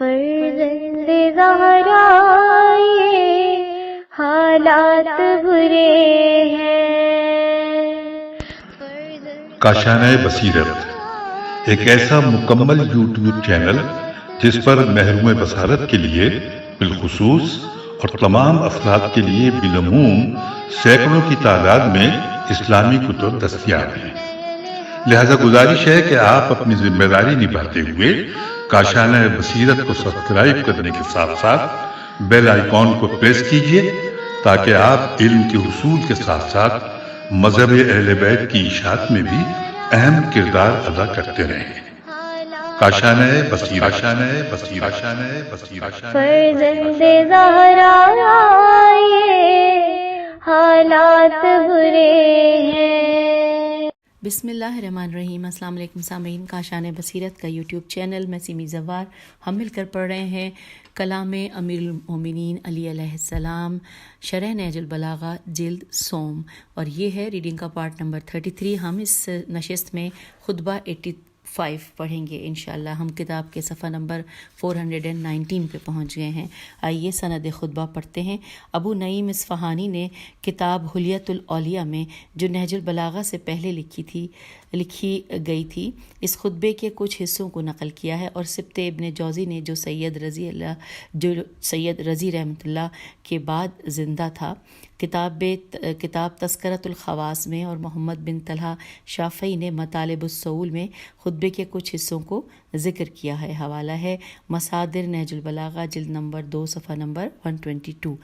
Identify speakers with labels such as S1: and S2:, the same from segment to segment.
S1: فرزند زہرا یہ حالات برے ہیں.
S2: کاشانۂ بصیرت ایک ایسا مکمل یوٹیوب چینل جس پر محروم بصارت کے لیے بالخصوص اور تمام افراد کے لیے بالعموم سینکڑوں کی تعداد میں اسلامی کتب دستیاب ہیں. لہذا گزارش ہے کہ آپ اپنی ذمہ داری نبھاتے ہوئے کاشانۂ بصیرت کو سبسکرائب کرنے کے ساتھ ساتھ بیل آئیکن کو پریس کیجیے تاکہ آپ علم کے حصول کے ساتھ ساتھ مذہب اہل بیت کی اشاعت میں بھی اہم کردار ادا کرتے رہیں. کاشانۂ بصیرت.
S1: فرزند زہرا یہ حالات برے ہیں.
S3: بسم اللہ الرحمن الرحیم. السلام علیکم سامعین. کاشانۂ بصیرت کا یوٹیوب چینل میں سیمی زوار ہم مل کر پڑھ رہے ہیں کلام امیر المومنین علی علیہ السلام شرح نہج البلاغہ جلد سوم، اور یہ ہے ریڈنگ کا پارٹ نمبر 33. ہم اس نشست میں خطبہ 85 پڑھیں گے انشاءاللہ. ہم کتاب کے صفحہ نمبر 419 پہ پہنچ گئے ہیں. آئیے سند خطبہ پڑھتے ہیں. ابو نعیم اصفہانی نے کتاب حلیۃ الاولیاء میں جو نہج البلاغہ سے پہلے لکھی گئی تھی اس خطبے کے کچھ حصوں کو نقل کیا ہے، اور سبط ابن جوزی نے جو سید رضی رحمۃ اللہ کے بعد زندہ تھا کتاب تذکرۃ الخواص میں، اور محمد بن طلحہ شافعی نے مطالب الصول میں خطبے کے کچھ حصوں کو ذکر کیا ہے. حوالہ ہے مصادر نہج البلاغہ جلد نمبر 2 صفحہ نمبر 122.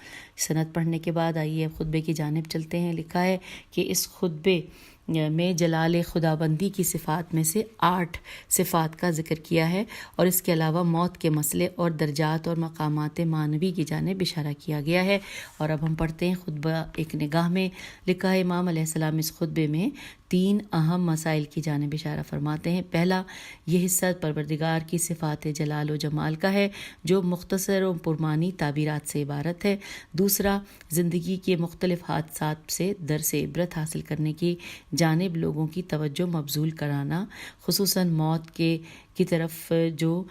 S3: سند پڑھنے کے بعد آئیے اب خطبے کی جانب چلتے ہیں. لکھا ہے کہ اس خطبے میں جلال خداوندی کی صفات میں سے 8 صفات کا ذکر کیا ہے، اور اس کے علاوہ موت کے مسئلے اور درجات اور مقامات معنوی کی جانب اشارہ کیا گیا ہے. اور اب ہم پڑھتے ہیں خطبہ ایک نگاہ میں. لکھا ہے امام علیہ السلام اس خطبے میں 3 اہم مسائل کی جانب اشارہ فرماتے ہیں. پہلا، یہ حصہ پروردگار کی صفات جلال و جمال کا ہے جو مختصر و پرمعنی تعبیرات سے عبارت ہے. دوسرا، زندگی کے مختلف حادثات سے درس عبرت حاصل کرنے کی جانب لوگوں کی توجہ مبذول کرانا، خصوصاً موت کی طرف جو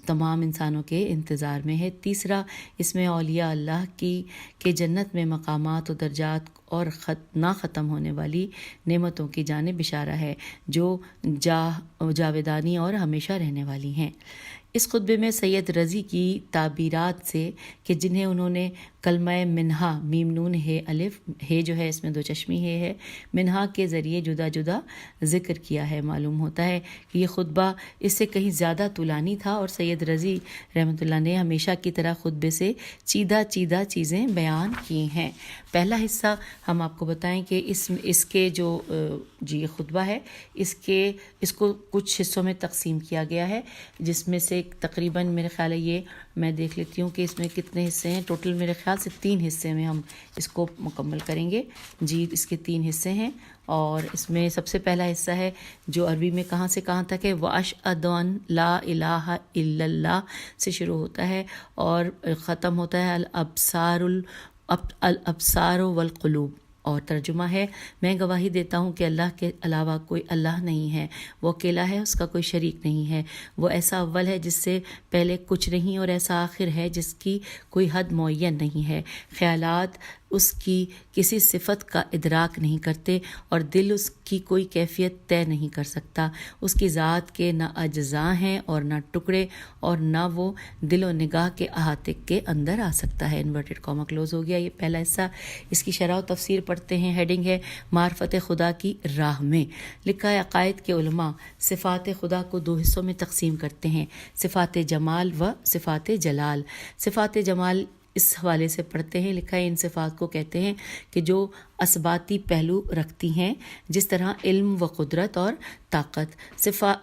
S3: تمام انسانوں کے انتظار میں ہے. تیسرا، اس میں اولیاء اللہ کے جنت میں مقامات و درجات اور نہ ختم ہونے والی نعمتوں کی جانب اشارہ ہے جو جاودانی اور ہمیشہ رہنے والی ہیں. اس خطبے میں سید رضی کی تعبیرات سے کہ جنہیں انہوں نے کلمہ منہا میم نون ہے الف ہے جو ہے اس میں 2 چشمی ہے منہا کے ذریعے جدا جدا ذکر کیا ہے، معلوم ہوتا ہے کہ یہ خطبہ اس سے کہیں زیادہ طولانی تھا، اور سید رضی رحمۃ اللہ نے ہمیشہ کی طرح خطبے سے چیدہ چیزیں بیان کی ہیں. پہلا حصہ ہم آپ کو بتائیں کہ اس کے جو یہ خطبہ ہے اس کو کچھ حصوں میں تقسیم کیا گیا ہے، جس میں سے تقریباً میرے خیال ہے یہ میں دیکھ لیتی ہوں کہ اس میں کتنے حصے ہیں. ٹوٹل میرے خیال سے 3 حصے میں ہم اس کو مکمل کریں گے. جی اس کے 3 حصے ہیں، اور اس میں سب سے پہلا حصہ ہے جو عربی میں کہاں سے کہاں تک ہے، وَأَشْهَدُ أَن لَا إِلَٰهَ إِلَّا اللَّهُ سے شروع ہوتا ہے اور ختم ہوتا ہے الابصار والقلوب. اور ترجمہ ہے، میں گواہی دیتا ہوں کہ اللہ کے علاوہ کوئی اللہ نہیں ہے، وہ اکیلا ہے، اس کا کوئی شریک نہیں ہے، وہ ایسا اول ہے جس سے پہلے کچھ نہیں، اور ایسا آخر ہے جس کی کوئی حد معین نہیں ہے. خیالات اس کی کسی صفت کا ادراک نہیں کرتے، اور دل اس کی کوئی کیفیت طے نہیں کر سکتا. اس کی ذات کے نہ اجزاء ہیں اور نہ ٹکڑے، اور نہ وہ دل و نگاہ کے احاطے کے اندر آ سکتا ہے. انورٹڈ کاما کلوز ہو گیا. یہ پہلا حصہ. اس کی شرح و تفسیر پڑھتے ہیں. ہیڈنگ ہے معرفت خدا کی راہ میں. لکھا ہے عقائد کے علماء صفات خدا کو 2 حصوں میں تقسیم کرتے ہیں، صفات جمال و صفات جلال. صفات جمال اس حوالے سے پڑھتے ہیں. لکھا ہے ان صفات کو کہتے ہیں کہ جو اثباتی پہلو رکھتی ہیں، جس طرح علم و قدرت اور طاقت.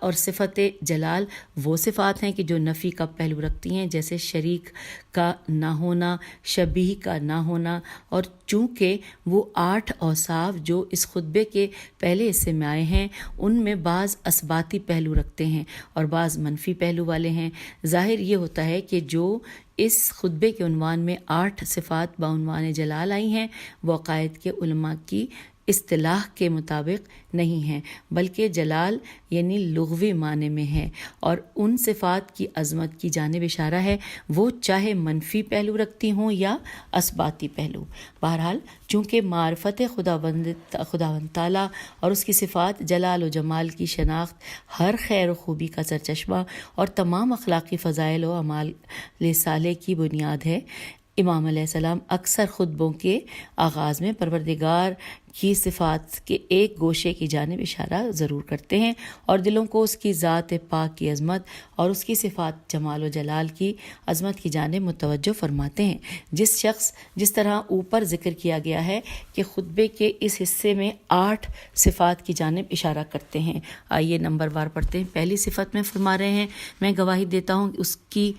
S3: اور صفت جلال وہ صفات ہیں کہ جو نفی کا پہلو رکھتی ہیں، جیسے شریک کا نہ ہونا، شبیہ کا نہ ہونا. اور چونکہ وہ 8 اوصاف جو اس خطبے کے پہلے حصے میں آئے ہیں ان میں بعض اثباتی پہلو رکھتے ہیں اور بعض منفی پہلو والے ہیں، ظاہر یہ ہوتا ہے کہ جو اس خطبے کے عنوان میں 8 صفات بعنوان جلال آئی ہیں وہ عقائد کے علماء کی اصطلاح کے مطابق نہیں ہیں، بلکہ جلال یعنی لغوی معنی میں ہے، اور ان صفات کی عظمت کی جانب اشارہ ہے، وہ چاہے منفی پہلو رکھتی ہوں یا اثباتی پہلو۔ بہرحال چونکہ معرفت خداوند تعالیٰ اور اس کی صفات جلال و جمال کی شناخت ہر خیر و خوبی کا سرچشمہ اور تمام اخلاقی فضائل و اعمال صالح کی بنیاد ہے، امام علیہ السلام اکثر خطبوں کے آغاز میں پروردگار کی صفات کے ایک گوشے کی جانب اشارہ ضرور کرتے ہیں اور دلوں کو اس کی ذات پاک کی عظمت اور اس کی صفات جمال و جلال کی عظمت کی جانب متوجہ فرماتے ہیں۔ جس طرح اوپر ذکر کیا گیا ہے کہ خطبے کے اس حصے میں 8 صفات کی جانب اشارہ کرتے ہیں۔ آئیے نمبر وار پڑھتے ہیں۔ پہلی صفت میں فرما رہے ہیں، میں گواہی دیتا ہوں کہ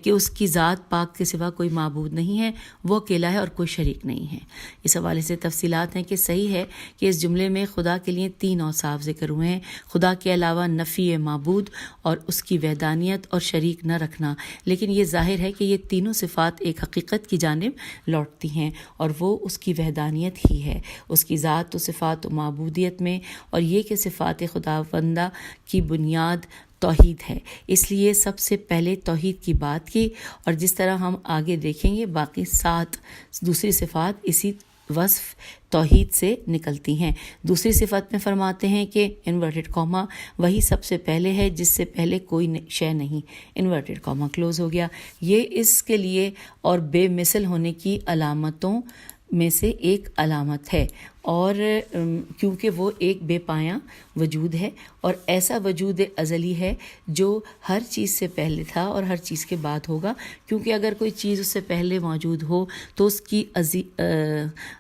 S3: اس کی ذات پاک کے سوا کوئی معبود نہیں ہے، وہ اکیلا ہے اور کوئی شریک نہیں ہے۔ اس حوالے سے تفصیلات ہیں کہ صحیح ہے کہ اس جملے میں خدا کے لیے 3 اوصاف ذکر ہوئے ہیں، خدا کے علاوہ نفی معبود اور اس کی وحدانیت اور شریک نہ رکھنا، لیکن یہ ظاہر ہے کہ یہ تینوں صفات ایک حقیقت کی جانب لوٹتی ہیں اور وہ اس کی وحدانیت ہی ہے، اس کی ذات و صفات و معبودیت میں، اور یہ کہ صفات خداوندہ کی بنیاد توحید ہے۔ اس لیے سب سے پہلے توحید کی بات کی، اور جس طرح ہم آگے دیکھیں گے باقی 7 دوسری صفات اسی وصف توحید سے نکلتی ہیں۔ دوسری صفت میں فرماتے ہیں کہ انورٹڈ کاما وہی سب سے پہلے ہے جس سے پہلے کوئی شے نہیں، انورٹڈ کاما کلوز ہو گیا۔ یہ اس کے لیے اور بے مثل ہونے کی علامتوں میں سے ایک علامت ہے، اور کیونکہ وہ ایک بے پایاں وجود ہے اور ایسا وجود ازلی ہے جو ہر چیز سے پہلے تھا اور ہر چیز کے بعد ہوگا، کیونکہ اگر کوئی چیز اس سے پہلے موجود ہو تو اس کی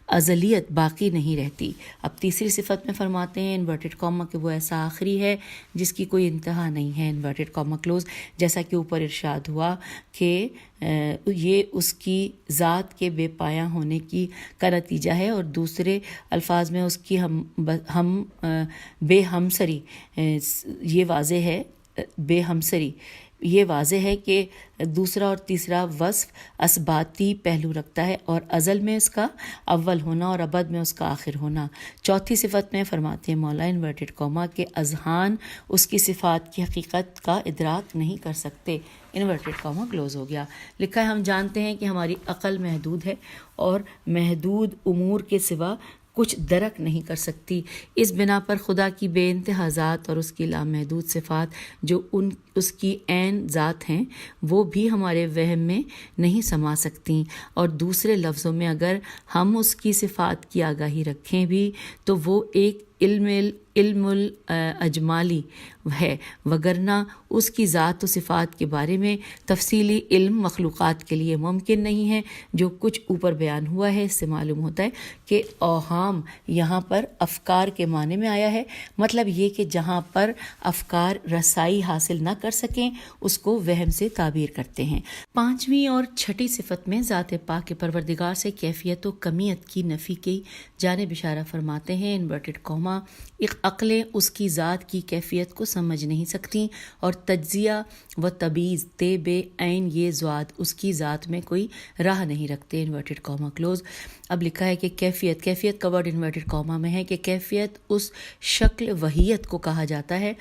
S3: ازلیت باقی نہیں رہتی۔ اب تیسری صفت میں فرماتے ہیں انورٹڈ کاما کہ وہ ایسا آخری ہے جس کی کوئی انتہا نہیں ہے، انورٹڈ کاما کلوز، جیسا کہ اوپر ارشاد ہوا کہ یہ اس کی ذات کے بے پایاں ہونے کا نتیجہ ہے، اور دوسرے الفاظ میں اس کی بے ہمسری، یہ واضح ہے بے ہمسری، یہ واضح ہے کہ دوسرا اور تیسرا وصف اثباتی پہلو رکھتا ہے، اور ازل میں اس کا اول ہونا اور ابد میں اس کا آخر ہونا۔ چوتھی صفت میں فرماتے ہیں مولا انورٹڈ کاما کہ اذہان اس کی صفات کی حقیقت کا ادراک نہیں کر سکتے، انورٹڈ کاما کلوز ہو گیا۔ لکھا ہے ہم جانتے ہیں کہ ہماری عقل محدود ہے اور محدود امور کے سوا کچھ درک نہیں کر سکتی، اس بنا پر خدا کی بے انتہا ذات اور اس کی لامحدود صفات جو اس کی عین ذات ہیں وہ بھی ہمارے وہم میں نہیں سما سکتی، اور دوسرے لفظوں میں اگر ہم اس کی صفات کی آگاہی رکھیں بھی تو وہ ایک علم الاجمالی ہے، وگرنہ اس کی ذات و صفات کے بارے میں تفصیلی علم مخلوقات کے لیے ممکن نہیں ہے۔ جو کچھ اوپر بیان ہوا ہے اس سے معلوم ہوتا ہے کہ اوہام یہاں پر افکار کے معنی میں آیا ہے، مطلب یہ کہ جہاں پر افکار رسائی حاصل نہ کر سکیں اس کو وہم سے تعبیر کرتے ہیں۔ 5ویں اور 6ٹھی صفت میں ذات پاک کے پروردگار سے کیفیت و کمیت کی نفی کی جانب اشارہ فرماتے ہیں انورٹڈ کاما عقلیں اس کی ذات کی کیفیت کو سمجھ نہیں سکتی، اور تجزیہ و تمییز بے عین یہ ذات اس کی ذات میں کوئی راہ نہیں رکھتے، انورٹڈ کاما کلوز۔ اب لکھا ہے کہ کیفیت کا ورڈ انورٹڈ کاما میں ہے کہ کیفیت اس شکل وحیت کو کہا جاتا ہے،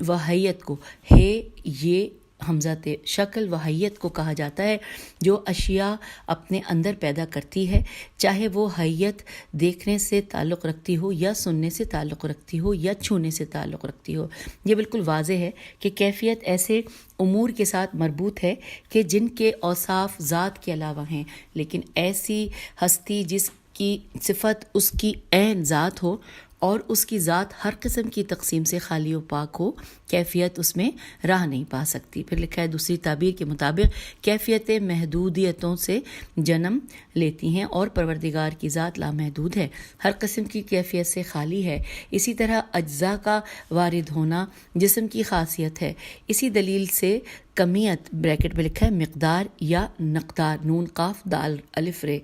S3: وحیت کو ہے یہ حمزہ شکل وحیت کو کہا جاتا ہے جو اشیاء اپنے اندر پیدا کرتی ہے، چاہے وہ حیت دیکھنے سے تعلق رکھتی ہو یا سننے سے تعلق رکھتی ہو یا چھونے سے تعلق رکھتی ہو۔ یہ بالکل واضح ہے کہ کیفیت ایسے امور کے ساتھ مربوط ہے کہ جن کے اوصاف ذات کے علاوہ ہیں، لیکن ایسی ہستی جس کی صفت اس کی عین ذات ہو اور اس کی ذات ہر قسم کی تقسیم سے خالی و پاک ہو، کیفیت اس میں راہ نہیں پا سکتی۔ پھر لکھا ہے دوسری تعبیر کے مطابق کیفیتیں محدودیتوں سے جنم لیتی ہیں اور پروردگار کی ذات لامحدود ہے، ہر قسم کی کیفیت سے خالی ہے۔ اسی طرح اجزاء کا وارد ہونا جسم کی خاصیت ہے۔ اسی دلیل سے کمیت بریکٹ میں لکھا ہے مقدار یا نقدار، نون قاف دال الف رے،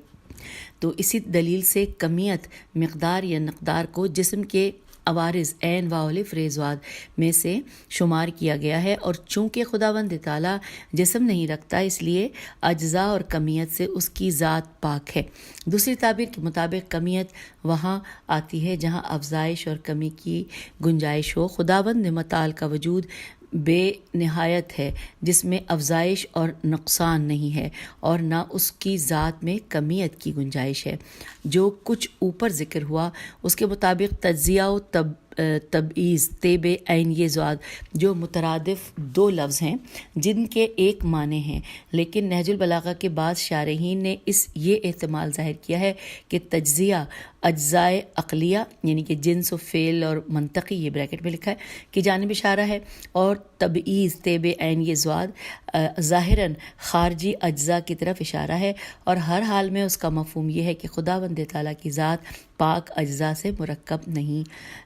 S3: تو اسی دلیل سے کمیت مقدار یا نقدار کو جسم کے عوارض عین واو الف ریز واد میں سے شمار کیا گیا ہے، اور چونکہ خداوند تعالیٰ جسم نہیں رکھتا اس لیے اجزاء اور کمیت سے اس کی ذات پاک ہے۔ دوسری تعبیر کے مطابق کمیت وہاں آتی ہے جہاں افزائش اور کمی کی گنجائش ہو۔ خداوند متعال کا وجود بے نہایت ہے جس میں افزائش اور نقصان نہیں ہے، اور نہ اس کی ذات میں کمیت کی گنجائش ہے۔ جو کچھ اوپر ذکر ہوا اس کے مطابق تجزیہ و تبعیض تیب عین یہ زاد جو مترادف دو لفظ ہیں جن کے ایک معنی ہیں، لیکن نہج البلاغہ کے بعض شارحین نے یہ احتمال ظاہر کیا ہے کہ تجزیہ اجزائے عقلیہ یعنی کہ جنس و فعل اور منطقی، یہ بریکٹ میں لکھا ہے، کی جانب اشارہ ہے، اور تبعیض تیب عین یہ زاد ظاہراً خارجی اجزاء کی طرف اشارہ ہے، اور ہر حال میں اس کا مفہوم یہ ہے کہ خداوند تعالیٰ کی ذات پاک اجزاء سے مرکب نہیں،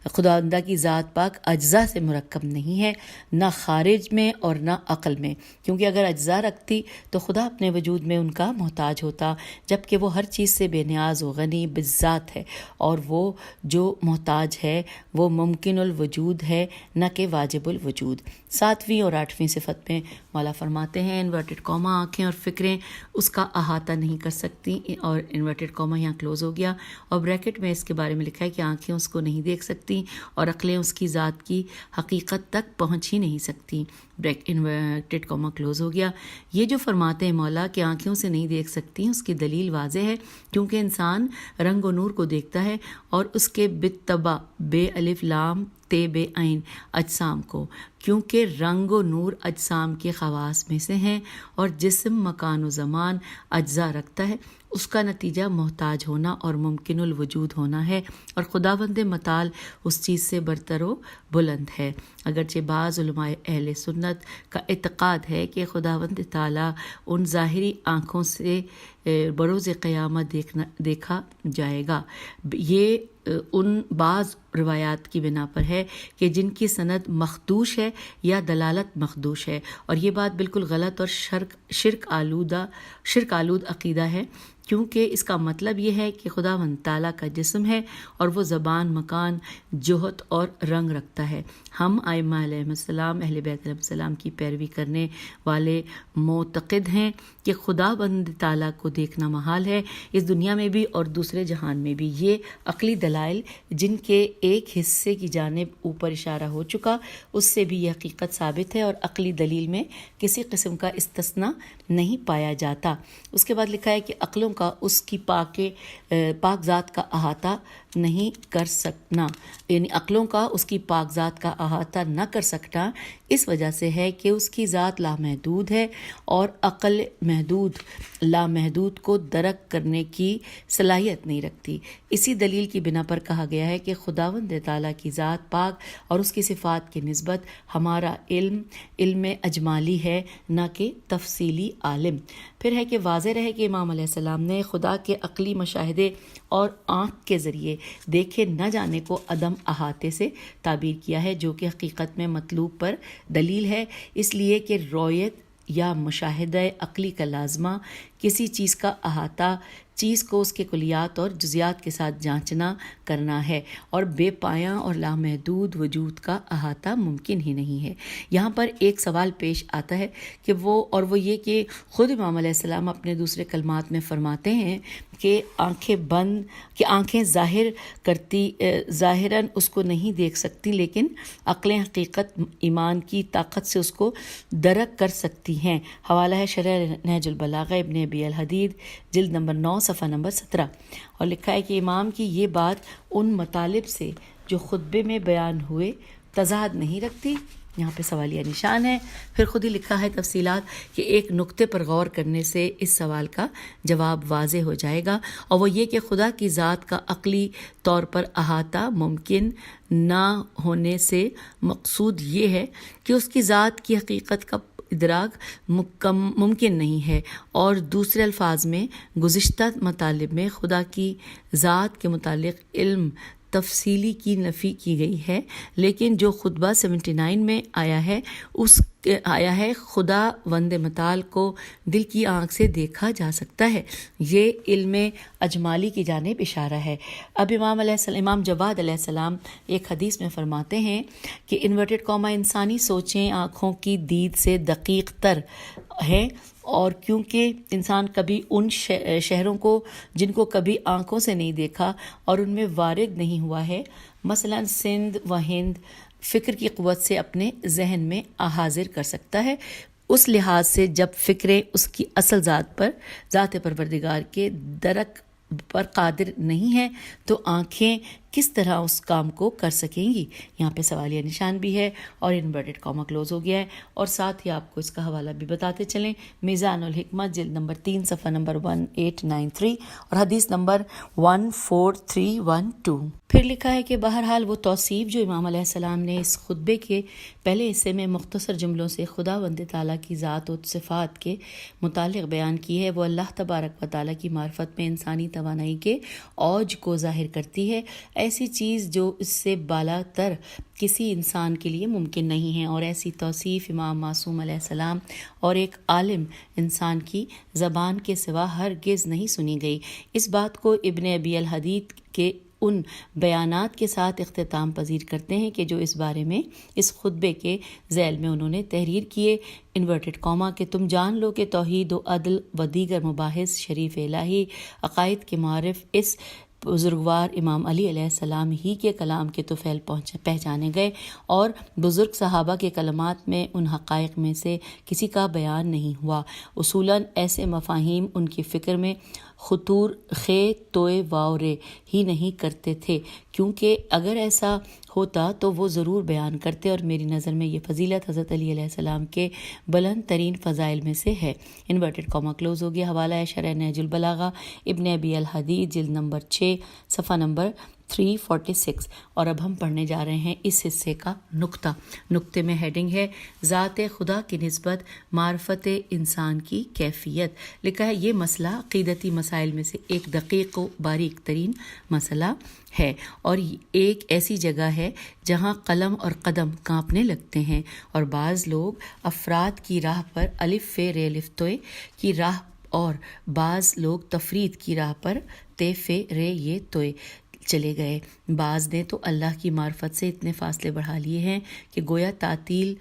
S3: خداوندہ کی ذات پاک اجزاء سے مرکب نہیں ہے، نہ خارج میں اور نہ عقل میں، کیونکہ اگر اجزاء رکھتی تو خدا اپنے وجود میں ان کا محتاج ہوتا، جبکہ وہ ہر چیز سے بے نیاز و غنی بالذات ہے، اور وہ جو محتاج ہے وہ ممکن الوجود ہے نہ کہ واجب الوجود۔ 7ویں اور 8ویں صفت میں مولا فرماتے ہیں انورٹڈ کوما آنکھیں اور فکریں اس کا احاطہ نہیں کر سکتی، اور انورٹڈ کوما یہاں کلوز ہو گیا، اور بریکٹ میں اس کے بارے میں لکھا ہے کہ آنکھیں اس کو نہیں دیکھ سکتی اور عقلیں اس کی ذات کی حقیقت تک پہنچ ہی نہیں سکتی، انورٹڈ کوما کلوز ہو گیا۔ یہ جو فرماتے ہیں مولا کہ آنکھوں سے نہیں دیکھ سکتی، اس کی دلیل واضح ہے، کیونکہ انسان رنگ و نور کو دیکھتا ہے اور اس کے بالتبع بے الف لام تے بے عین اجسام کو، کیونکہ رنگ و نور اجسام کے خواص میں سے ہیں، اور جسم مکان و زمان اجزاء رکھتا ہے، اس کا نتیجہ محتاج ہونا اور ممکن الوجود ہونا ہے، اور خداوند متعال اس چیز سے برتر و بلند ہے۔ اگرچہ بعض علماء اہل سنت کا اعتقاد ہے کہ خداوند تعالیٰ ان ظاہری آنکھوں سے بروز قیامت دیکھا جائے گا، یہ ان بعض روایات کی بنا پر ہے کہ جن کی سند مخدوش ہے یا دلالت مخدوش ہے، اور یہ بات بالکل غلط اور شرک آلود عقیدہ ہے، کیونکہ اس کا مطلب یہ ہے کہ خداوند تعالیٰ کا جسم ہے اور وہ زبان، مکان، جہت اور رنگ رکھتا ہے۔ ہم ائمہ علیہ السلام، اہل بیت علیہ السلام کی پیروی کرنے والے معتقد ہیں کہ خداوند تعالیٰ کو دیکھنا محال ہے، اس دنیا میں بھی اور دوسرے جہان میں بھی۔ یہ عقلی دلائل جن کے ایک حصے کی جانب اوپر اشارہ ہو چکا، اس سے بھی یہ حقیقت ثابت ہے، اور عقلی دلیل میں کسی قسم کا استثناء نہیں پایا جاتا۔ اس کے بعد لکھا ہے کہ عقلوں کا اس کی پاک ذات کا احاطہ نہیں کر سکنا، یعنی عقلوں کا اس کی پاک ذات کا احاطہ نہ کر سکنا اس وجہ سے ہے کہ اس کی ذات لامحدود ہے، اور عقل محدود لامحدود کو درک کرنے کی صلاحیت نہیں رکھتی۔ اسی دلیل کی بنا پر کہا گیا ہے کہ خداوند تعالیٰ کی ذات پاک اور اس کی صفات کی نسبت ہمارا علم اجمالی ہے، نہ کہ تفصیلی عالم۔ پھر ہے کہ واضح رہے کہ امام علیہ السلام نے خدا کے عقلی مشاہدے اور آنکھ کے ذریعے دیکھے نہ جانے کو عدم احاطے سے تعبیر کیا ہے، جو کہ حقیقت میں مطلوب پر دلیل ہے، اس لیے کہ رویت یا مشاہدہ عقلی کا لازمہ کسی چیز کا احاطہ، چیز کو اس کے کلیات اور جزیات کے ساتھ جانچنا کرنا ہے، اور بے پایاں اور لامحدود وجود کا احاطہ ممکن ہی نہیں ہے۔ یہاں پر ایک سوال پیش آتا ہے کہ وہ یہ کہ خود امام علیہ السلام اپنے دوسرے کلمات میں فرماتے ہیں کہ آنکھیں ظاہراً اس کو نہیں دیکھ سکتی، لیکن عقلیں حقیقت ایمان کی طاقت سے اس کو درک کر سکتی ہیں۔ حوالہ ہے شرح نہج البلاغہ ابن ابی الحدید جلد نمبر 9 صفحہ نمبر 17، اور لکھا ہے کہ امام کی یہ بات ان مطالب سے جو خطبے میں بیان ہوئے تضاد نہیں رکھتی۔ یہاں پہ سوالیہ نشان ہے، پھر خود ہی لکھا ہے تفصیلات کہ ایک نقطے پر غور کرنے سے اس سوال کا جواب واضح ہو جائے گا، اور وہ یہ کہ خدا کی ذات کا عقلی طور پر احاطہ ممکن نہ ہونے سے مقصود یہ ہے کہ اس کی ذات کی حقیقت کا ادراک ممکن نہیں ہے، اور دوسرے الفاظ میں گزشتہ مطالب میں خدا کی ذات کے متعلق علم تفصیلی کی نفی کی گئی ہے، لیکن جو خطبہ 79 میں آیا ہے اس آیا ہے ہےخدا وند متعال کو دل کی آنکھ سے دیکھا جا سکتا ہے۔ یہ علم اجمالی کی جانب اشارہ ہے۔ اب امام جواد علیہ السلام ایک حدیث میں فرماتے ہیں کہ انورٹڈ کاما انسانی سوچیں آنکھوں کی دید سے دقیق تر ہے، اور کیونکہ انسان کبھی ان شہروں کو جن کو کبھی آنکھوں سے نہیں دیکھا اور ان میں وارد نہیں ہوا ہے، مثلا سندھ و ہند، فکر کی قوت سے اپنے ذہن میں حاضر کر سکتا ہے۔ اس لحاظ سے جب فکریں اس کی اصل ذات پروردگار کے درک پر قادر نہیں ہیں تو آنکھیں کس طرح اس کام کو کر سکیں گی؟ یہاں پہ سوالیہ نشان بھی ہے اور انورٹڈ کاما کلوز ہو گیا ہے، اور ساتھ ہی آپ کو اس کا حوالہ بھی بتاتے چلیں، میزان الحکمت جلد نمبر 3 صفحہ نمبر 1893 اور حدیث نمبر 14312۔ پھر لکھا ہے کہ بہرحال وہ توصیف جو امام علیہ السلام نے اس خطبے کے پہلے حصے میں مختصر جملوں سے خداوند تعالیٰ کی ذات و صفات کے متعلق بیان کی ہے، وہ اللہ تبارک و تعالیٰ کی معرفت میں انسانی توانائی کے اوج کو ظاہر کرتی ہے، ایسی چیز جو اس سے بالا تر کسی انسان کے لیے ممکن نہیں ہے، اور ایسی توصیف امام معصوم علیہ السلام اور ایک عالم انسان کی زبان کے سوا ہرگز نہیں سنی گئی۔ اس بات کو ابن ابی الحدید کے ان بیانات کے ساتھ اختتام پذیر کرتے ہیں کہ جو اس بارے میں اس خطبے کے ذیل میں انہوں نے تحریر کیے، انورٹڈ کاما، کہ تم جان لو کہ توحید و عدل و دیگر مباحث شریف الہی عقائد کے معرف اس بزرگوار امام علی علیہ السلام ہی کے کلام کے طفیل پہچانے گئے، اور بزرگ صحابہ کے کلمات میں ان حقائق میں سے کسی کا بیان نہیں ہوا۔ اصولاً ایسے مفاہیم ان کی فکر میں خطور خے توئے واورے ہی نہیں کرتے تھے، کیونکہ اگر ایسا ہوتا تو وہ ضرور بیان کرتے، اور میری نظر میں یہ فضیلت حضرت علی علیہ السلام کے بلند ترین فضائل میں سے ہے۔ انورٹڈ کاما کلوز ہو گیا۔ حوالہ ہے شرح نہج البلاغہ ابن ابی الحدید جلد نمبر 6 صفحہ نمبر 346۔ اور اب ہم پڑھنے جا رہے ہیں اس حصے کا نقطے میں ہیڈنگ ہے ذات خدا کی نسبت معرفت انسان کی کیفیت۔ لکھا ہے یہ مسئلہ عقیدتی مسائل میں سے ایک دقیق و باریک ترین مسئلہ ہے، اور ایک ایسی جگہ ہے جہاں قلم اور قدم کانپنے لگتے ہیں، اور بعض لوگ افراد کی راہ پر الف ف ر الف توئے کی راہ اور بعض لوگ تفرید کی راہ پر تے ف ر یہ توئے چلے گئے۔ بعض نے تو اللہ کی معرفت سے اتنے فاصلے بڑھا لیے ہیں کہ گویا تعطیل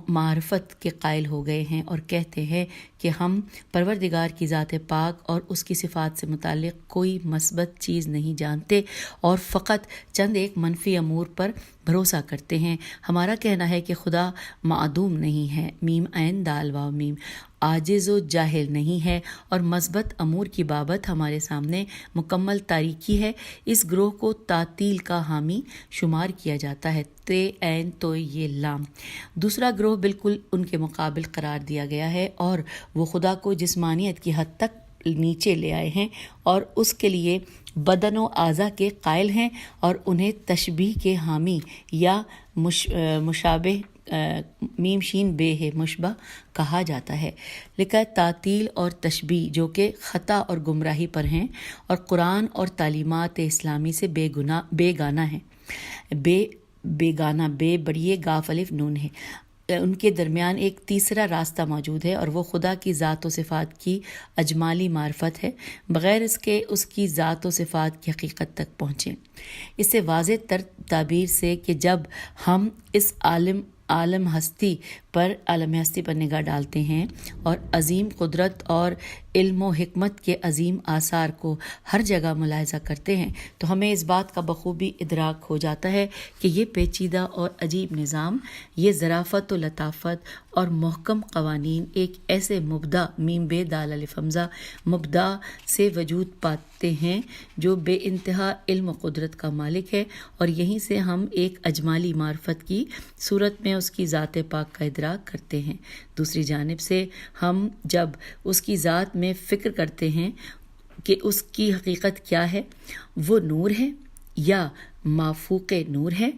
S3: معرفت کے قائل ہو گئے ہیں، اور کہتے ہیں کہ ہم پروردگار کی ذات پاک اور اس کی صفات سے متعلق کوئی مثبت چیز نہیں جانتے، اور فقط چند ایک منفی امور پر بھروسہ کرتے ہیں۔ ہمارا کہنا ہے کہ خدا معدوم نہیں ہے، میم عین دال واو میم، عاجز و جاہل نہیں ہے، اور مثبت امور کی بابت ہمارے سامنے مکمل تاریکی ہے۔ اس گروہ کو تعطیل کا حامی شمار کیا جاتا ہے، تے عین تو یہ لام۔ دوسرا گروہ بالکل ان کے مقابل قرار دیا گیا ہے، اور وہ خدا کو جسمانیت کی حد تک نیچے لے آئے ہیں اور اس کے لیے بدن و اعضاء کے قائل ہیں، اور انہیں تشبیہ کے حامی یا مشابہ میم شین بے ہے مشبہ کہا جاتا ہے۔ لکھا ہے تعطیل اور تشبیہ جو کہ خطا اور گمراہی پر ہیں اور قرآن اور تعلیمات اسلامی سے بے گانہ ہیں، بے گانہ، بے بڑیے گاف الف نون ہے۔ ان کے درمیان ایک تیسرا راستہ موجود ہے، اور وہ خدا کی ذات و صفات کی اجمالی معرفت ہے، بغیر اس کے اس کی ذات و صفات کی حقیقت تک پہنچیں۔ اس سے واضح تر تعبیر سے کہ جب ہم اس عالم ہستی پر نگاہ ڈالتے ہیں اور عظیم قدرت اور علم و حکمت کے عظیم آثار کو ہر جگہ ملاحظہ کرتے ہیں تو ہمیں اس بات کا بخوبی ادراک ہو جاتا ہے کہ یہ پیچیدہ اور عجیب نظام، یہ ظرافت و لطافت اور محکم قوانین ایک ایسے مبدع میم بے دال الف حمزہ مبدع سے وجود پاتے ہیں جو بے انتہا علم و قدرت کا مالک ہے، اور یہیں سے ہم ایک اجمالی معرفت کی صورت میں اس کی ذات پاک کا ادراک کرتے ہیں۔ دوسری جانب سے ہم جب اس کی ذات میں فکر کرتے ہیں کہ اس کی حقیقت کیا ہے، وہ نور ہے یا مافوق نور ہے،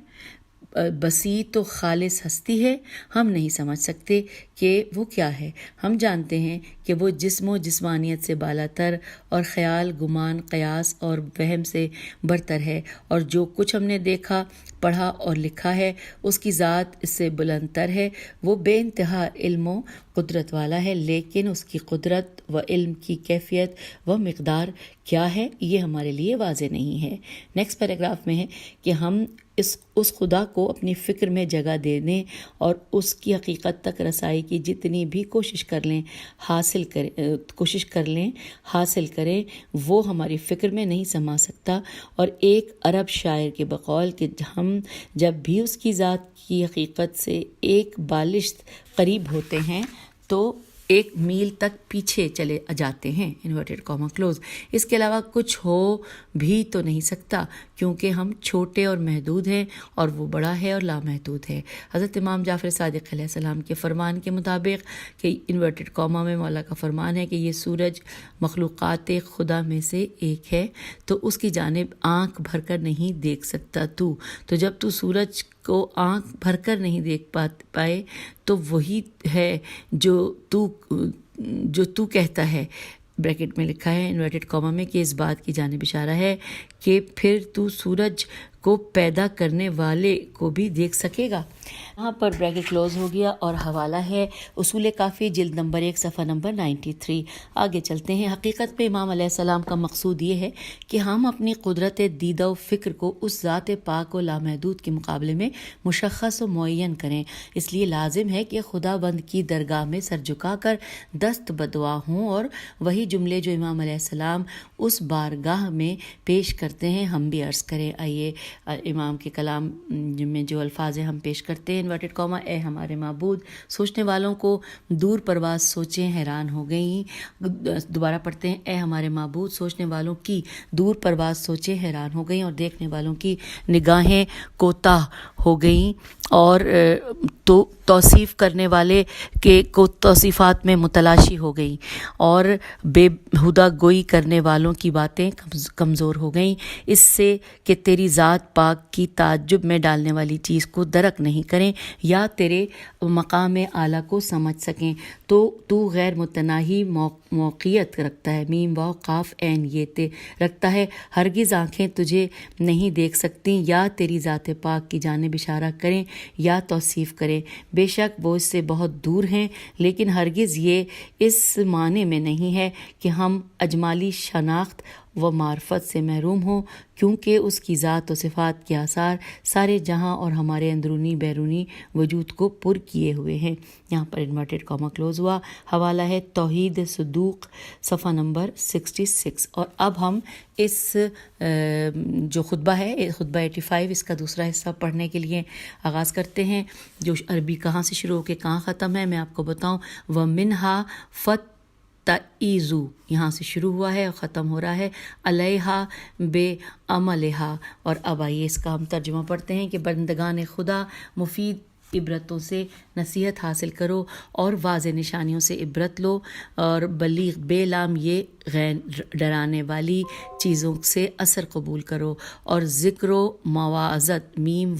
S3: بسیط و خالص ہستی ہے، ہم نہیں سمجھ سکتے کہ وہ کیا ہے۔ ہم جانتے ہیں کہ وہ جسم و جسمانیت سے بالاتر اور خیال، گمان، قیاس اور وہم سے برتر ہے، اور جو کچھ ہم نے دیکھا، پڑھا اور لکھا ہے اس کی ذات اس سے بلند تر ہے۔ وہ بے انتہا علم و قدرت والا ہے، لیکن اس کی قدرت و علم کی کیفیت و مقدار کیا ہے یہ ہمارے لیے واضح نہیں ہے۔ نیکسٹ پیراگراف میں ہے کہ ہم اس خدا کو اپنی فکر میں جگہ دینے اور اس کی حقیقت تک رسائی کی جتنی بھی کوشش حاصل کریں وہ ہماری فکر میں نہیں سما سکتا۔ اور ایک عرب شاعر کے بقول کہ ہم جب بھی اس کی ذات کی حقیقت سے ایک بالشت قریب ہوتے ہیں تو 1 میل تک پیچھے چلے جاتے ہیں، انورٹڈ کاما کلوز۔ اس کے علاوہ کچھ ہو بھی تو نہیں سکتا، کیونکہ ہم چھوٹے اور محدود ہیں اور وہ بڑا ہے اور لامحدود ہے۔ حضرت امام جعفر صادق علیہ السلام کے فرمان کے مطابق کہ انورٹڈ کاما میں مولا کا فرمان ہے کہ یہ سورج مخلوقات خدا میں سے ایک ہے، تو اس کی جانب آنکھ بھر کر نہیں دیکھ سکتا تو جب تو سورج کو آنکھ بھر کر نہیں دیکھ پائے تو وہی ہے جو تو کہتا ہے، بریکٹ میں لکھا ہے انورٹڈ کاما میں، کہ اس بات کی جانب اشارہ ہے کہ پھر تو سورج کو پیدا کرنے والے کو بھی دیکھ سکے گا۔ یہاں پر بریکٹ کلوز ہو گیا اور حوالہ ہے اصول کافی جلد نمبر 1 صفحہ نمبر 93۔ آگے چلتے ہیں۔ حقیقت میں امام علیہ السلام کا مقصود یہ ہے کہ ہم اپنی قدرت دیدہ و فکر کو اس ذات پاک و لامحدود کے مقابلے میں مشخص و معین کریں۔ اس لیے لازم ہے کہ خدا بند کی درگاہ میں سر جھکا کر دست بدعا ہوں اور وہی جملے جو امام علیہ السلام اس بارگاہ میں پیش کرتے ہیں ہم بھی عرض کریں۔ آئیے امام کے کلام میں جو الفاظ ہم پیش کرتے ہیں، انورٹڈ کاما، اے ہمارے معبود، سوچنے والوں کو دور پرواز سوچیں حیران ہو گئیں۔ دوبارہ پڑھتے ہیں، اے ہمارے معبود، سوچنے والوں کی دور پرواز سوچیں حیران ہو گئیں اور دیکھنے والوں کی نگاہیں کوتاہ ہو گئیں اور تو توصیف کرنے والے کے کو توصیفات میں متلاشی ہو گئیں اور بے ہدا گوئی کرنے والوں کی باتیں کمزور ہو گئیں، اس سے کہ تیری ذات پاک کی تعجب میں ڈالنے والی چیز کو درک نہیں کریں یا تیرے مقام اعلیٰ کو سمجھ سکیں۔ تو غیر متناہی موقعیت رکھتا ہے، میم واو قاف عین یہ رکھتا ہے، ہرگز آنکھیں تجھے نہیں دیکھ سکتی یا تیری ذات پاک کی جانب اشارہ کریں یا توصیف کریں، بے شک وہ اس سے بہت دور ہیں، لیکن ہرگز یہ اس معنی میں نہیں ہے کہ ہم اجمالی شناخت و معرفت سے محروم ہوں، کیونکہ اس کی ذات و صفات کے آثار سارے جہاں اور ہمارے اندرونی بیرونی وجود کو پر کیے ہوئے ہیں۔ یہاں پر انورٹڈ کاما کلوز ہوا۔ حوالہ ہے توحید صدوق صفحہ نمبر 66۔ اور اب ہم اس جو خطبہ ہے، خطبہ 85، اس کا دوسرا حصہ پڑھنے کے لیے آغاز کرتے ہیں، جو عربی کہاں سے شروع ہو کے کہاں ختم ہے میں آپ کو بتاؤں۔ وَمِنْهَا تعیزو، یہاں سے شروع ہوا ہے اور ختم ہو رہا ہے علیہا بے عملہا۔ اور اب آئیے اس کا ہم ترجمہ پڑھتے ہیں کہ بندگان خدا، مفید عبرتوں سے نصیحت حاصل کرو اور واضح نشانیوں سے عبرت لو اور بلیغ بے لام یہ غیر ڈرانے والی چیزوں سے اثر قبول کرو اور ذکر و مواعظت میم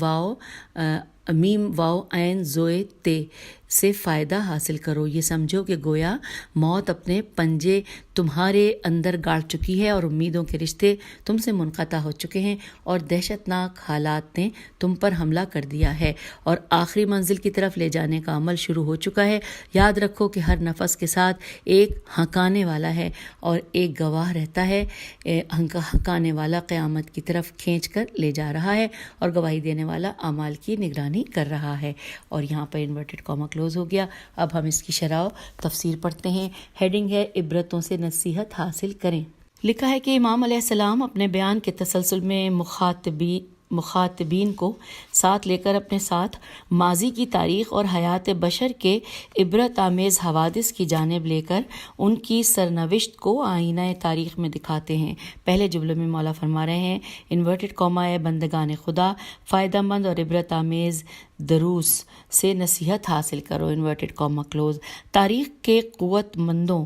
S3: واو عین زوئے تے سے فائدہ حاصل کرو۔ یہ سمجھو کہ گویا موت اپنے پنجے تمہارے اندر گاڑ چکی ہے اور امیدوں کے رشتے تم سے منقطع ہو چکے ہیں اور دہشت ناک حالات نے تم پر حملہ کر دیا ہے اور آخری منزل کی طرف لے جانے کا عمل شروع ہو چکا ہے۔ یاد رکھو کہ ہر نفس کے ساتھ ایک ہنکانے والا ہے اور ایک گواہ رہتا ہے۔ ہنکانے والا قیامت کی طرف کھینچ کر لے جا رہا ہے اور گواہی دینے والا اعمال کی نگرانی کر رہا ہے۔ اور یہاں پر انورٹڈ کاما کلوز ہو گیا۔ اب ہم اس کی شرح و تفسیر پڑھتے ہیں۔ ہیڈنگ ہے عبرتوں سے نصیحت حاصل کریں۔ لکھا ہے کہ امام علیہ السلام اپنے بیان کے تسلسل میں مخاطبین کو ساتھ لے کر اپنے ساتھ ماضی کی تاریخ اور حیات بشر کے عبرت آمیز حوادث کی جانب لے کر ان کی سرنوشت کو آئینہ تاریخ میں دکھاتے ہیں۔ پہلے جملے میں مولا فرما رہے ہیں انورٹڈ کاما، اے بندگان خدا، فائدہ مند اور عبرت آمیز دروس سے نصیحت حاصل کرو، انورٹڈ کاما کلوز۔ تاریخ کے قوت مندوں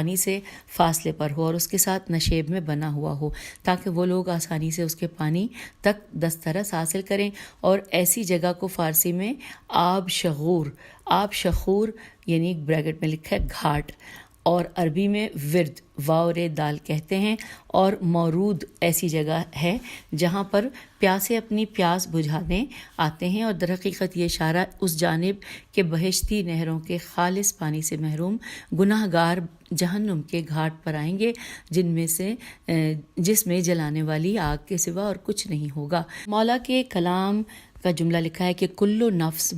S3: پانی سے فاصلے پر ہو اور اس کے ساتھ نشیب میں بنا ہوا ہو، تاکہ وہ لوگ آسانی سے اس کے پانی تک دسترس حاصل کریں۔ اور ایسی جگہ کو فارسی میں آب شخور یعنی بریکٹ میں لکھا ہے گھاٹ، اور عربی میں ورد واو رے دال کہتے ہیں، اور مورود ایسی جگہ ہے جہاں پر پیاسے اپنی پیاس بجھانے آتے ہیں، اور در حقیقت یہ اشارہ اس جانب کہ بہشتی نہروں کے خالص پانی سے محروم گناہ گار جہنم کے گھاٹ پر آئیں گے، جس میں جلانے والی آگ کے سوا اور کچھ نہیں ہوگا۔ مولا کے کلام کا جملہ لکھا ہے کہ کلو نفس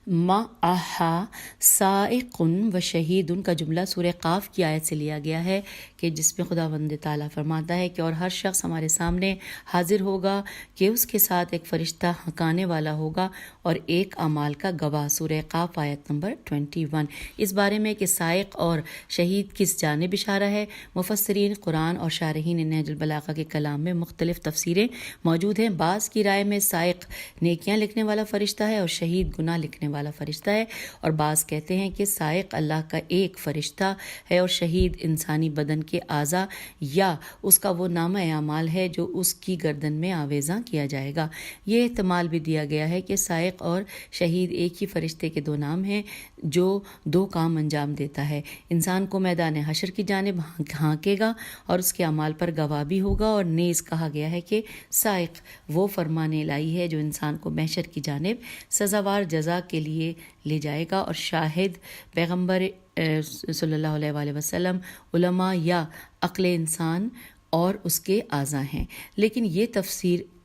S3: معہا سائق و شہید، کا جملہ سورہ قاف کی آیت سے لیا گیا ہے کہ جس میں خداوند تعالیٰ فرماتا ہے کہ اور ہر شخص ہمارے سامنے حاضر ہوگا کہ اس کے ساتھ ایک فرشتہ ہنکانے والا ہوگا اور ایک اعمال کا گواہ، سورہ قاف آیت نمبر 21۔ اس بارے میں کہ سائق اور شہید کس جانب اشارہ ہے، مفسرین قرآن اور شارحین نہج البلاغہ کے کلام میں مختلف تفسیریں موجود ہیں۔ بعض کی رائے میں سائق نیکیاں لکھنے والا فرشتہ ہے اور شہید گناہ لکھنے والا فرشتہ ہے، اور بعض کہتے ہیں کہ سائق اللہ کا ایک فرشتہ ہے اور شہید انسانی بدن کے اعضاء یا اس کا وہ نامہ اعمال ہے جو اس کی گردن میں آویزاں کیا جائے گا۔ یہ احتمال بھی دیا گیا ہے کہ سائق اور شہید ایک ہی فرشتے کے دو نام ہیں جو دو کام انجام دیتا ہے، انسان کو میدان حشر کی جانب ہانکے گا اور اس کے اعمال پر گواہ بھی ہوگا، اور نیز کہا گیا ہے کہ سائق وہ فرمان الہی ہے جو انسان کو محشر کی جانب سزاوار جزا کے لیے لے جائے گا، اور شاہد پیغمبر صلی اللہ علیہ وآلہ وسلم، علماء یا عقل انسان اور اس کے اعضاء ہیں۔ لیکن یہ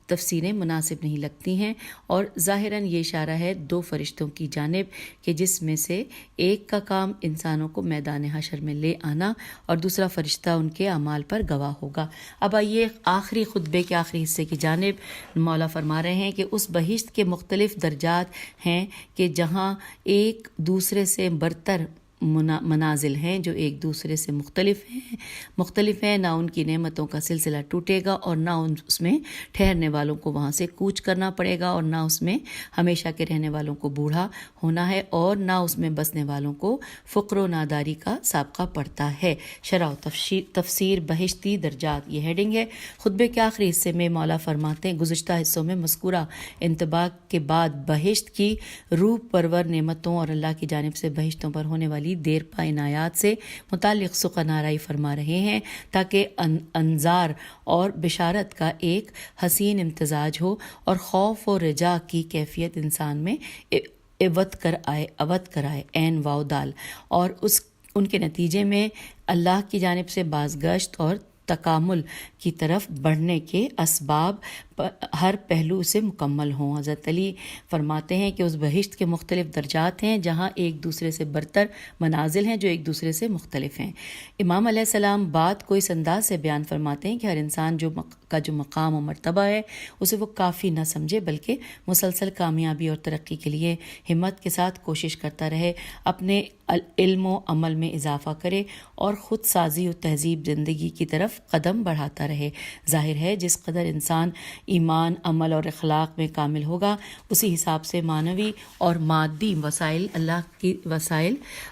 S3: تفسیریں مناسب نہیں لگتی ہیں، اور ظاہراً یہ اشارہ ہے دو فرشتوں کی جانب کہ جس میں سے ایک کا کام انسانوں کو میدان حشر میں لے آنا اور دوسرا فرشتہ ان کے اعمال پر گواہ ہوگا۔ اب آئیے آخری خطبے کے آخری حصے کی جانب۔ مولا فرما رہے ہیں کہ اس بہشت کے مختلف درجات ہیں کہ جہاں ایک دوسرے سے برتر منازل ہیں جو ایک دوسرے سے مختلف ہیں، نہ ان کی نعمتوں کا سلسلہ ٹوٹے گا اور نہ اس میں ٹھہرنے والوں کو وہاں سے کوچ کرنا پڑے گا، اور نہ اس میں ہمیشہ کے رہنے والوں کو بوڑھا ہونا ہے، اور نہ اس میں بسنے والوں کو فقر و ناداری کا سابقہ پڑتا ہے۔ شرح و تفسیر بہشتی درجات یہ ہیڈنگ ہے۔ خطبے کے آخری حصے میں مولا فرماتے ہیں گزشتہ حصوں میں مذکورہ انتباہ کے بعد بہشت کی روح پرور نعمتوں اور اللہ کی جانب سے بہشتوں پر ہونے والی دیر پا عنایات سے متعلق سخن آرائی فرما رہے ہیں تاکہ انذار اور بشارت کا ایک حسین امتزاج ہو اور خوف و رجا کی کیفیت انسان میں عوض کر آئے عین واو دال، اور ان کے نتیجے میں اللہ کی جانب سے بازگشت اور تکامل کی طرف بڑھنے کے اسباب ہر پہلو سے مکمل ہوں۔ حضرت علی فرماتے ہیں کہ اس بہشت کے مختلف درجات ہیں جہاں ایک دوسرے سے برتر منازل ہیں جو ایک دوسرے سے مختلف ہیں۔ امام علیہ السلام بات کو اس انداز سے بیان فرماتے ہیں کہ ہر انسان کا جو مقام و مرتبہ ہے اسے وہ کافی نہ سمجھے، بلکہ مسلسل کامیابی اور ترقی کے لیے ہمت کے ساتھ کوشش کرتا رہے، اپنے علم و عمل میں اضافہ کرے اور خود سازی و تہذیب زندگی کی طرف قدم بڑھاتا رہے۔ ظاہر ہے جس قدر انسان ایمان، عمل اور اخلاق میں کامل ہوگا اسی حساب سے معنوی اور مادی وسائل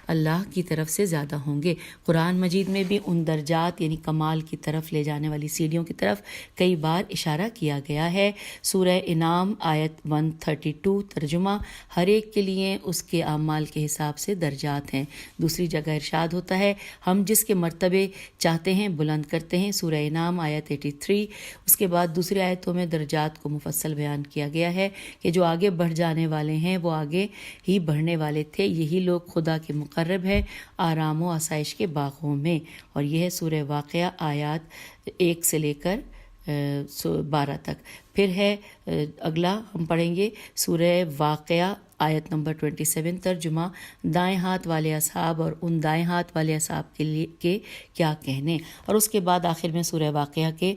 S3: اللہ کی طرف سے زیادہ ہوں گے۔ قرآن مجید میں بھی ان درجات یعنی کمال کی طرف لے جانے والی سیڑھیوں کی طرف کئی بار اشارہ کیا گیا ہے۔ سورہ انعام آیت 132 ترجمہ، ہر ایک کے لیے اس کے اعمال کے حساب سے درجات ہیں۔ دوسری جگہ ارشاد ہوتا ہے ہم جس کے مرتبے چاہتے ہیں بلند کرتے ہیں، سورہ انعام آیت 83۔ اس کے بعد دوسری آیتوں میں درجات کو مفصل بیان کیا گیا ہے کہ جو آگے بڑھ جانے والے ہیں وہ آگے ہی بڑھنے والے تھے، یہی لوگ خدا کے مقرب ہیں آرام و آسائش کے باغوں میں، اور یہ ہے سورہ واقعہ آیات 1 سے لے کر 12 تک۔ پھر ہے اگلا ہم پڑھیں گے سورہ واقعہ آیت نمبر 27 ترجمہ، دائیں ہاتھ والے اصحاب اور ان دائیں ہاتھ والے اصحاب کے لیے کے کیا کہنے، اور اس کے بعد آخر میں سورہ واقعہ کے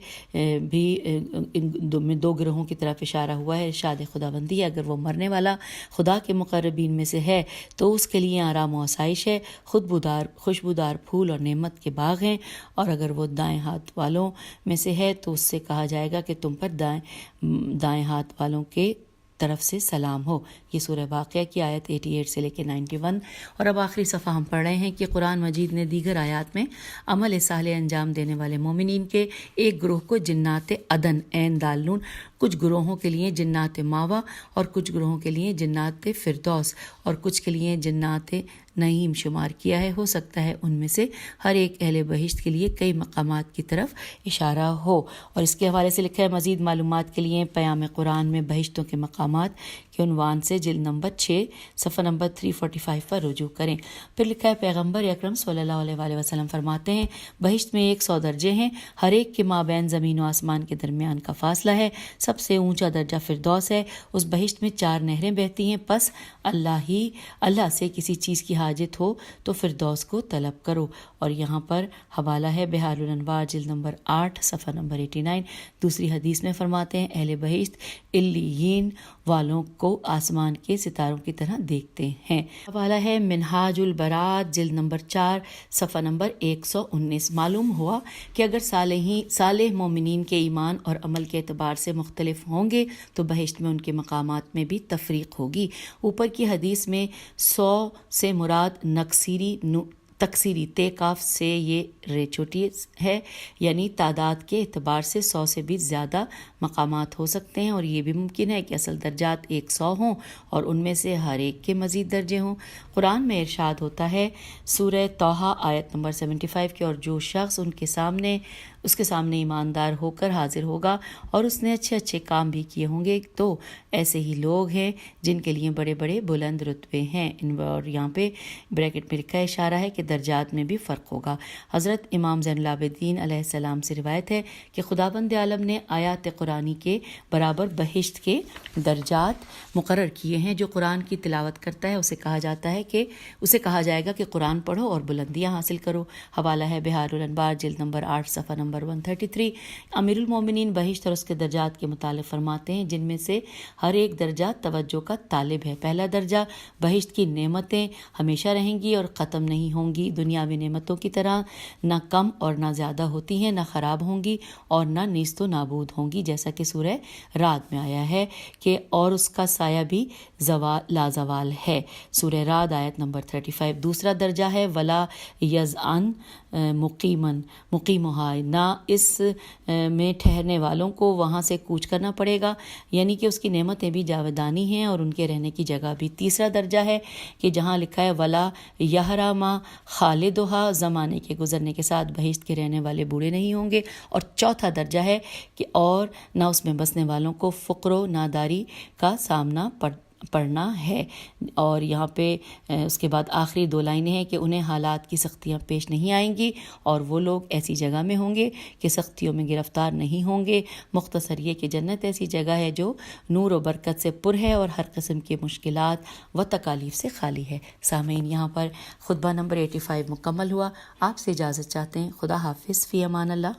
S3: بھی دو گروہوں کی طرف اشارہ ہوا ہے۔ ارشاد خداوندی اگر وہ مرنے والا خدا کے مقربین میں سے ہے تو اس کے لیے آرام و آسائش ہے، خوشبودار پھول اور نعمت کے باغ ہیں، اور اگر وہ دائیں ہاتھ والوں میں سے ہے تو اس سے کہا جائے گا کہ تم پر دائیں ہاتھ والوں کے طرف سے سلام ہو۔ یہ سورہ واقعہ کی آیت 88 سے لے کے 91۔ اور اب آخری صفحہ ہم پڑھ رہے ہیں کہ قرآن مجید نے دیگر آیات میں عمل صالح انجام دینے والے مومنین کے ایک گروہ کو جنات عدن عین دال نون، کچھ گروہوں کے لیے جنات ماوا اور کچھ گروہوں کے لیے جنات فردوس اور کچھ کے لیے جنات نعیم شمار کیا ہے۔ ہو سکتا ہے ان میں سے ہر ایک اہل بہشت کے لیے کئی مقامات کی طرف اشارہ ہو۔ اور اس کے حوالے سے لکھا ہے مزید معلومات کے لیے پیام قرآن میں بہشتوں کے مقامات کے عنوان سے جلد نمبر 6 صفحہ نمبر 345 پر رجوع کریں۔ پھر لکھا ہے پیغمبر اکرم صلی اللہ علیہ وآلہ وسلم فرماتے ہیں بہشت میں 100 درجے ہیں، ہر ایک کے مابین زمین و آسمان کے درمیان کا فاصلہ ہے، سب سے اونچا درجہ فردوس ہے، اس بہشت میں 4 نہریں بہتی ہیں، پس اللہ سے کسی چیز کی حاجت ہو تو فردوس کو طلب کرو۔ اور یہاں پر حوالہ ہے بحار الانوار جلد نمبر 8 صفحہ نمبر 89۔ دوسری حدیث میں فرماتے ہیں اہل بہشت علیین والوں کو آسمان کے ستاروں کی طرح دیکھتے ہیں۔ حوالہ ہے منہاج البراءت جلد نمبر 4 صفحہ نمبر 119۔ معلوم ہوا کہ اگر صالح مومنین کے ایمان اور عمل کے اعتبار سے مختلف ہوں گے تو بہشت میں ان کے مقامات میں بھی تفریق ہوگی۔ اوپر کی حدیث میں 100 سے مراد تکسیری تے کاف سے یہ رے چھوٹی ہے، یعنی تعداد کے اعتبار سے 100 سے بھی زیادہ مقامات ہو سکتے ہیں، اور یہ بھی ممکن ہے کہ اصل درجات 100 ہوں اور ان میں سے ہر ایک کے مزید درجے ہوں۔ قرآن میں ارشاد ہوتا ہے سورہ طٰہٰ آیت نمبر 75 کے، اور جو شخص اس کے سامنے ایماندار ہو کر حاضر ہوگا اور اس نے اچھے اچھے کام بھی کیے ہوں گے تو ایسے ہی لوگ ہیں جن کے لیے بڑے بڑے بلند رتبے ہیں۔ اور یہاں پہ بریکٹ میں لکھا اشارہ ہے کہ درجات میں بھی فرق ہوگا۔ حضرت امام زین العابدین علیہ السلام سے روایت ہے کہ خداوند عالم نے آیات قرآنی کے برابر بہشت کے درجات مقرر کیے ہیں۔ جو قرآن کی تلاوت کرتا ہے اسے کہا جائے گا کہ قرآن پڑھو اور بلندیاں حاصل کرو۔ حوالہ ہے بحار الانوار جلد نمبر 8 صفحہ نمبر 133۔ امیر المومنین بہشت اور اس کے درجات کے متعلق فرماتے ہیں جن میں سے ہر ایک درجہ توجہ کا طالب ہے۔ پہلا درجہ بہشت کی نعمتیں ہمیشہ رہیں گی اور ختم نہیں ہوں گی، دنیاوی نعمتوں کی طرح نہ کم اور نہ زیادہ ہوتی ہیں، نہ خراب ہوں گی اور نہ نیست و نابود ہوں گی، جیسا کہ سورہ رعد میں آیا ہے کہ اور اس کا سایہ بھی لازوال ہے، سورہ رعد آیت نمبر 35۔ دوسرا درجہ ہے ولا یزعن مقیمہا، نہ اس میں ٹھہرنے والوں کو وہاں سے کوچ کرنا پڑے گا، یعنی کہ اس کی نعمتیں بھی جاودانی ہیں اور ان کے رہنے کی جگہ بھی۔ تیسرا درجہ ہے کہ جہاں لکھا ہے ولا یحرما خالدہا، زمانے کے گزرنے کے ساتھ بہشت کے رہنے والے بوڑھے نہیں ہوں گے۔ اور چوتھا درجہ ہے کہ اور نہ اس میں بسنے والوں کو فقر و ناداری کا سامنا پڑھنا ہے۔ اور یہاں پہ اس کے بعد آخری 2 لائنیں ہیں کہ انہیں حالات کی سختیاں پیش نہیں آئیں گی اور وہ لوگ ایسی جگہ میں ہوں گے کہ سختیوں میں گرفتار نہیں ہوں گے۔ مختصر یہ کہ جنت ایسی جگہ ہے جو نور و برکت سے پر ہے اور ہر قسم کی مشکلات و تکالیف سے خالی ہے۔ سامعین، یہاں پر خطبہ نمبر 85 مکمل ہوا۔ آپ سے اجازت چاہتے ہیں۔ خدا حافظ، فی امان اللہ۔